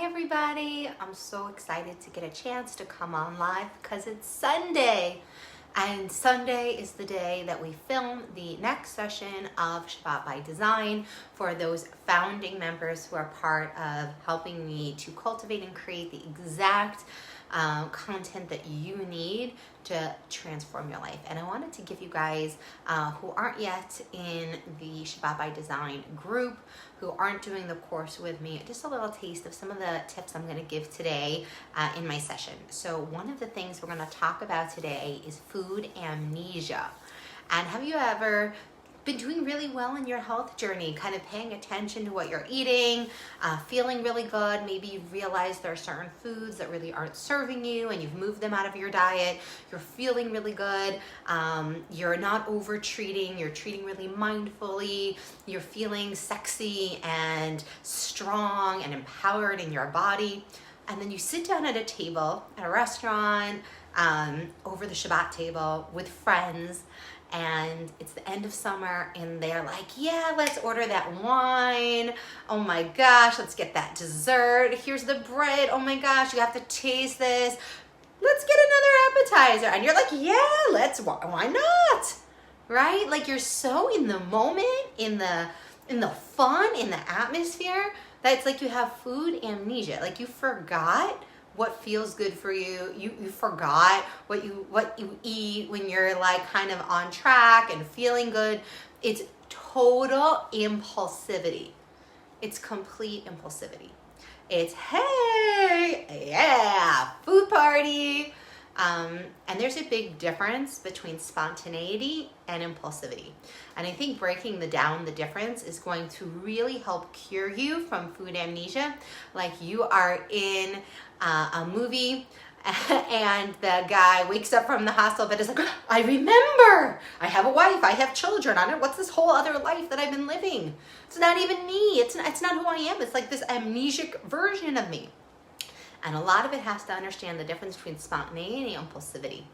Hi everybody, I'm so excited to get a chance to come on live because it's Sunday, and Sunday is the day that we film the next session of Shabbat by Design for those founding members who are part of helping me to cultivate and create the exact content that you need to transform your life. And I wanted to give you guys who aren't yet in the Shabbat by Design group, who aren't doing the course with me, just a little taste of some of the tips I'm going to give today in my session. So one of the things we're going to talk about today is food amnesia. And have you ever been doing really well in your health journey, kind of paying attention to what you're eating, feeling really good? Maybe you've realized there are certain foods that really aren't serving you and you've moved them out of your diet. You're feeling really good. You're not over treating. You're treating really mindfully. You're feeling sexy and strong and empowered in your body. And then you sit down at a table at a restaurant, over the Shabbat table with friends, and it's the end of summer and they're like, yeah, let's order that wine. Oh my gosh, let's get that dessert. Here's the bread. Oh my gosh, you have to taste this. Let's get another appetizer. And you're like, yeah, why not? Right? Like you're so in the moment, in the fun, in the atmosphere, that it's like you have food amnesia. Like you forgot what feels good for you. You forgot what you eat when you're like kind of on track and feeling good. It's total impulsivity. It's complete impulsivity. It's, hey, yeah, food party. And there's a big difference between spontaneity and impulsivity. And I think breaking down the difference is going to really help cure you from food amnesia. Like you are in a movie and the guy wakes up from the hospital bed and is like, I remember, I have a wife, I have children, what's this whole other life that I've been living? It's not even me, it's not who I am, it's like this amnesic version of me. And a lot of it has to understand the difference between spontaneity and impulsivity.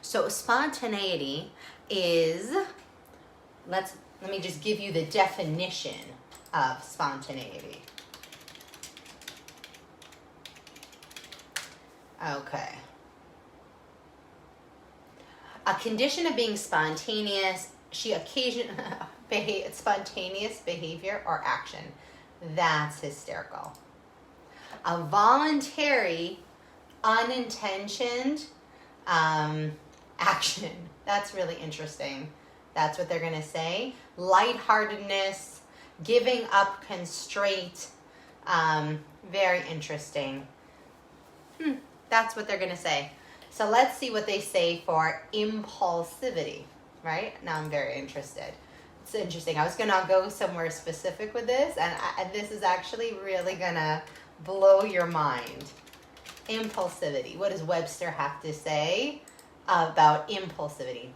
So spontaneity is, let me just give you the definition of spontaneity. Okay. A condition of being spontaneous, spontaneous behavior or action. That's hysterical. A voluntary, unintentioned action. That's really interesting. That's what they're going to say. Lightheartedness, giving up constraint. Very interesting. That's what they're going to say. So let's see what they say for impulsivity, right? Now I'm very interested. It's interesting. I was going to go somewhere specific with this, and this is actually really going to blow your mind. Impulsivity. What does Webster have to say about impulsivity?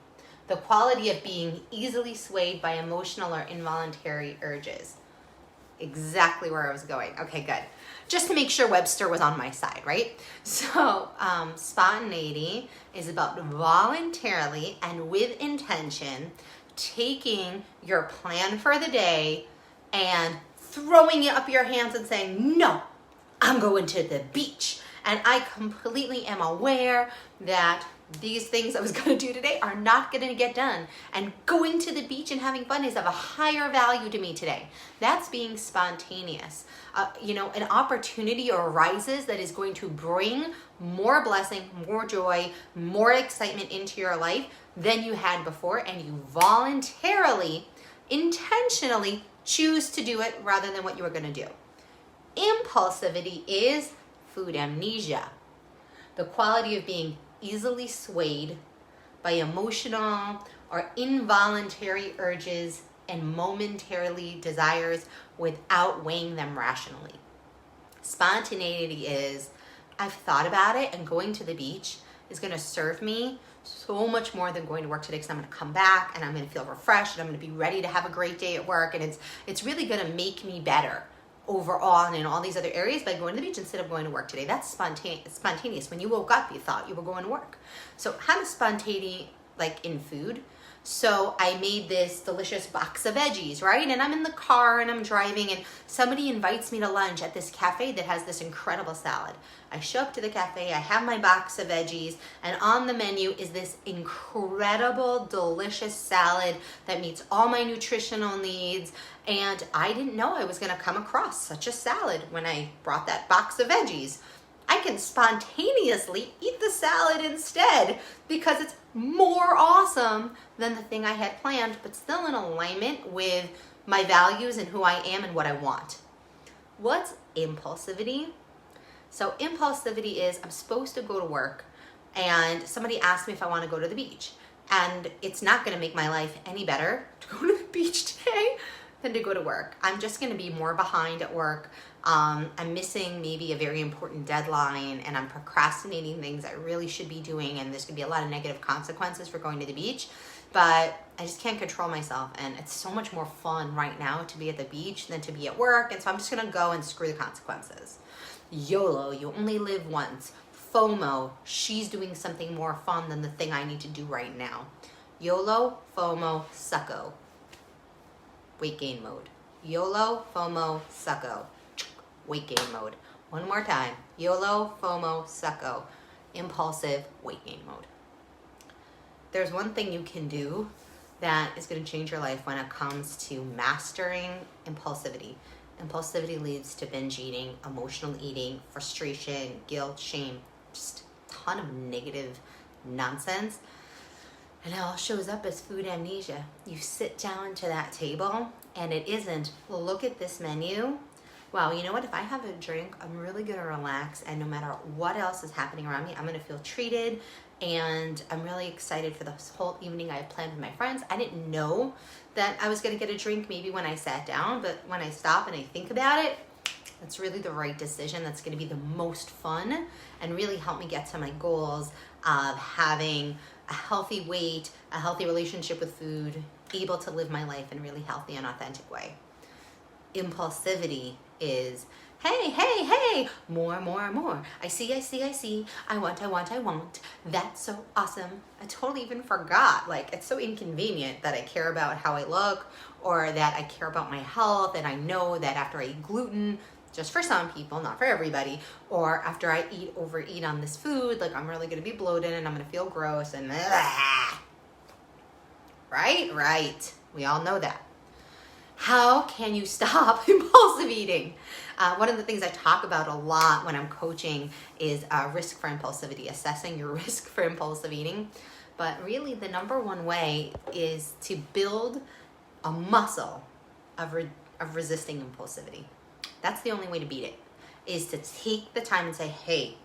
The quality of being easily swayed by emotional or involuntary urges. Exactly where I was going. Okay, good. Just to make sure Webster was on my side, right? So spontaneity is about voluntarily and with intention taking your plan for the day and throwing it up your hands and saying, no, I'm going to the beach. And I completely am aware that these things I was going to do today are not going to get done. And going to the beach and having fun is of a higher value to me today. That's being spontaneous. An opportunity arises that is going to bring more blessing, more joy, more excitement into your life than you had before. And you voluntarily, intentionally choose to do it rather than what you were going to do. Impulsivity is food amnesia. The quality of being easily swayed by emotional or involuntary urges and momentarily desires without weighing them rationally. Spontaneity is, I've thought about it, and going to the beach is going to serve me so much more than going to work today, because I'm going to come back and I'm going to feel refreshed and I'm going to be ready to have a great day at work, and it's really going to make me better overall and in all these other areas by going to the beach instead of going to work today. That's spontaneous. When you woke up, you thought you were going to work. So how does spontaneity, like in food? So I made this delicious box of veggies, right? And I'm in the car and I'm driving and somebody invites me to lunch at this cafe that has this incredible salad. I show up to the cafe, I have my box of veggies, and on the menu is this incredible, delicious salad that meets all my nutritional needs. And I didn't know I was gonna come across such a salad when I brought that box of veggies. I can spontaneously eat the salad instead because it's more awesome than the thing I had planned, but still in alignment with my values and who I am and what I want. What's impulsivity? So impulsivity is I'm supposed to go to work and somebody asked me if I want to go to the beach. And it's not going to make my life any better to go to the beach today than to go to work. I'm just going to be more behind at work. I'm missing maybe a very important deadline and I'm procrastinating things I really should be doing, and there's going to be a lot of negative consequences for going to the beach, but I just can't control myself, and it's so much more fun right now to be at the beach than to be at work, and so I'm just going to go and screw the consequences. YOLO, you only live once. FOMO, she's doing something more fun than the thing I need to do right now. YOLO, FOMO, sucko. Weight gain mode. YOLO, FOMO, sucko. Weight gain mode. One more time. YOLO, FOMO, sucko. Impulsive weight gain mode. There's one thing you can do that is going to change your life when it comes to mastering impulsivity. Impulsivity leads to binge eating, emotional eating, frustration, guilt, shame, just a ton of negative nonsense. And it all shows up as food amnesia. You sit down to that table and it isn't, look at this menu. Wow, you know what? If I have a drink, I'm really going to relax, and no matter what else is happening around me, I'm going to feel treated, and I'm really excited for this whole evening I had planned with my friends. I didn't know that I was going to get a drink maybe when I sat down, but when I stop and I think about it, that's really the right decision. That's going to be the most fun and really help me get to my goals of having a healthy weight, a healthy relationship with food, able to live my life in a really healthy and authentic way. Impulsivity is, hey, more. I see. I want. That's so awesome. I totally even forgot. Like, it's so inconvenient that I care about how I look, or that I care about my health, and I know that after I eat gluten, just for some people, not for everybody, or after I overeat on this food, like I'm really gonna be bloated and I'm gonna feel gross and right. We all know that. How can you stop impulsive eating? One of the things I talk about a lot when I'm coaching is risk for impulsivity, assessing your risk for impulsive eating. But really the number one way is to build a muscle of resisting impulsivity. That's the only way to beat it, is to take the time and say, hey,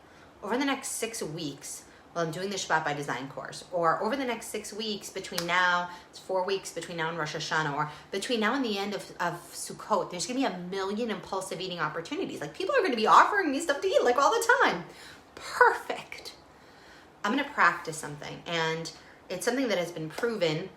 over the next 6 weeks, well, I'm doing the Shabbat by Design course, or over the next 6 weeks between now, it's 4 weeks between now and Rosh Hashanah, or between now and the end of Sukkot, there's gonna be 1 million impulsive eating opportunities. Like, people are gonna be offering me stuff to eat like all the time. Perfect. I'm gonna practice something, and it's something that has been proven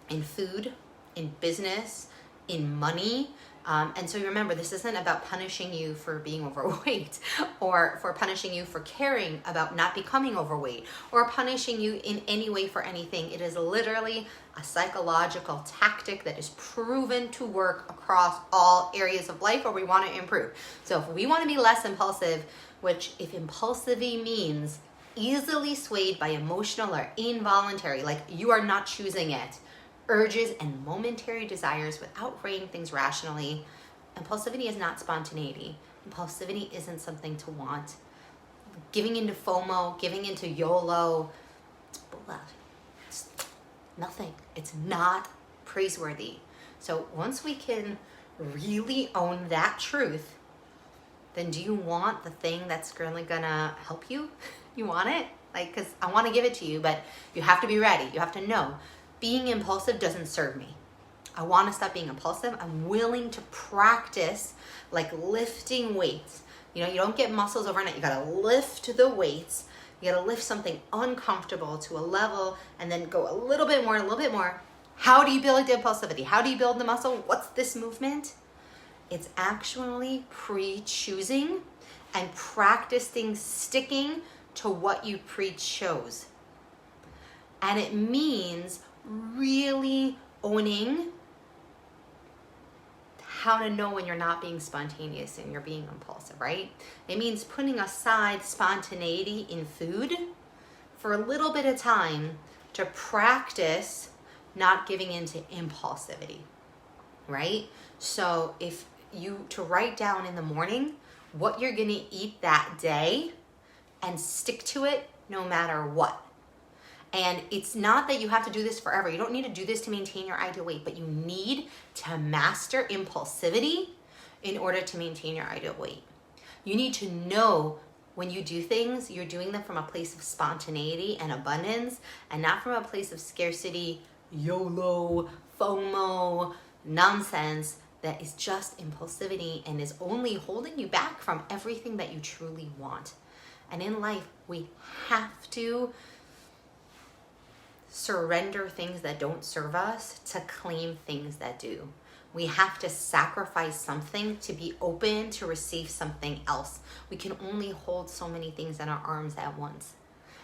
in food, in business, in money. And so remember, this isn't about punishing you for being overweight, or for punishing you for caring about not becoming overweight, or punishing you in any way for anything. It is literally a psychological tactic that is proven to work across all areas of life where we want to improve. So if we want to be less impulsive, which if impulsivity means easily swayed by emotional or involuntary, like you are not choosing it, urges and momentary desires without weighing things rationally. Impulsivity is not spontaneity. Impulsivity isn't something to want. Giving into FOMO, giving into YOLO, it's nothing. It's not praiseworthy. So once we can really own that truth, then do you want the thing that's really gonna help you? You want it? Like, because I want to give it to you, but you have to be ready. You have to know. Being impulsive doesn't serve me. I want to stop being impulsive. I'm willing to practice like lifting weights. You know, you don't get muscles overnight. You got to lift the weights. You got to lift something uncomfortable to a level and then go a little bit more. How do you build impulsivity? How do you build the muscle? What's this movement? It's actually pre-choosing and practicing sticking to what you pre-chose. And it means really owning how to know when you're not being spontaneous and you're being impulsive, right? It means putting aside spontaneity in food for a little bit of time to practice not giving into impulsivity, right? So if you to write down in the morning what you're gonna eat that day and stick to it no matter what. And it's not that you have to do this forever. You don't need to do this to maintain your ideal weight, but you need to master impulsivity in order to maintain your ideal weight. You need to know when you do things, you're doing them from a place of spontaneity and abundance and not from a place of scarcity, YOLO, FOMO, nonsense that is just impulsivity and is only holding you back from everything that you truly want. And in life, we have to surrender things that don't serve us to claim things that do. We have to sacrifice something to be open to receive something else. We can only hold so many things in our arms at once.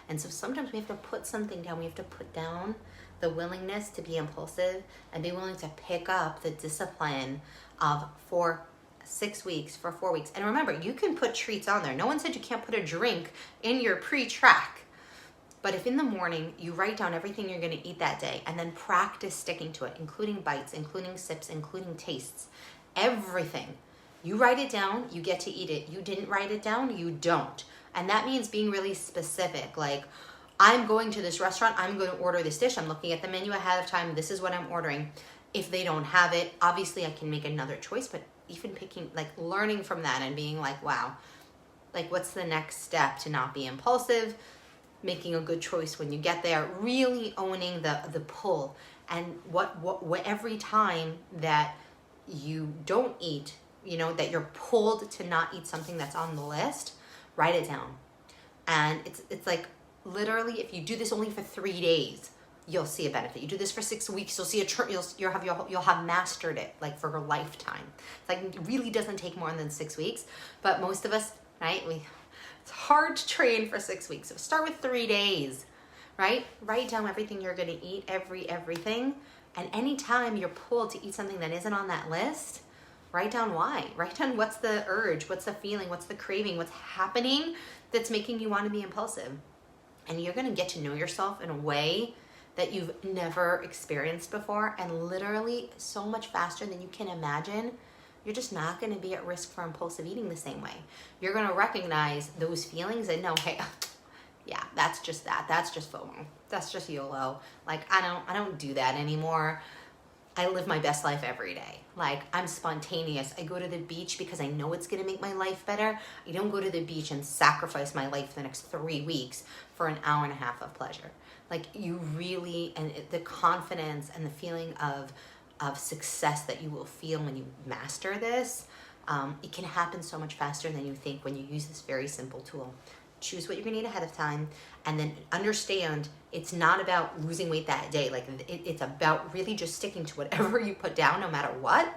And so sometimes we have to put something down. We have to put down the willingness to be impulsive and be willing to pick up the discipline of for 6 weeks, for 4 weeks. And remember, you can put treats on there. No one said you can't put a drink in your pre-track. But if in the morning you write down everything you're going to eat that day and then practice sticking to it, including bites, including sips, including tastes, everything. You write it down, you get to eat it. You didn't write it down, you don't. And that means being really specific. Like, I'm going to this restaurant, I'm going to order this dish. I'm looking at the menu ahead of time. This is what I'm ordering. If they don't have it, obviously I can make another choice. But even picking, like learning from that and being like, wow, like what's the next step to not be impulsive? Making a good choice when you get there, really owning the pull, and what every time that you don't eat, you know, that you're pulled to not eat something that's on the list, write it down. And it's like literally, if you do this only for 3 days, you'll see a benefit. You do this for 6 weeks, you'll see you'll have mastered it like for a lifetime. It's like it really doesn't take more than 6 weeks, but most of us, right? It's hard to train for 6 weeks. So start with 3 days, right? Write down everything you're going to eat, everything. And anytime you're pulled to eat something that isn't on that list, write down why. Write down what's the urge, what's the feeling, what's the craving, what's happening that's making you want to be impulsive. And you're going to get to know yourself in a way that you've never experienced before, and literally so much faster than you can imagine. You're just not going to be at risk for impulsive eating the same way. You're going to recognize those feelings and know, hey, yeah, that's just that. That's just FOMO. That's just YOLO. Like, I don't do that anymore. I live my best life every day. Like, I'm spontaneous. I go to the beach because I know it's going to make my life better. I don't go to the beach and sacrifice my life for the next 3 weeks for an hour and a half of pleasure. Like, you really, and the confidence and the feeling of success that you will feel when you master this, it can happen so much faster than you think when you use this very simple tool. Choose what you're gonna eat ahead of time, and then understand it's not about losing weight that day. Like, it's about really just sticking to whatever you put down, no matter what,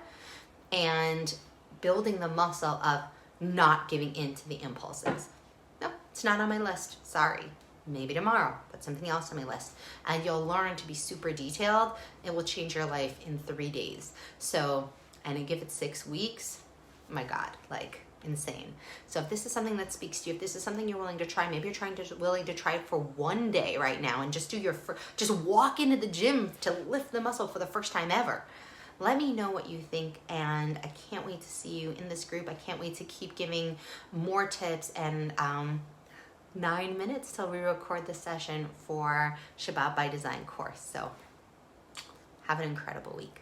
and building the muscle of not giving in to the impulses. No, it's not on my list. Sorry. Maybe tomorrow, put something else on my list. And you'll learn to be super detailed. It will change your life in 3 days. So, and I give it 6 weeks, my God, like insane. So if this is something that speaks to you, if this is something you're willing to try, maybe you're willing to try it for 1 day right now and just do just walk into the gym to lift the muscle for the first time ever. Let me know what you think, and I can't wait to see you in this group. I can't wait to keep giving more tips, and 9 minutes till we record the session for Shabbat by Design course. So have an incredible week.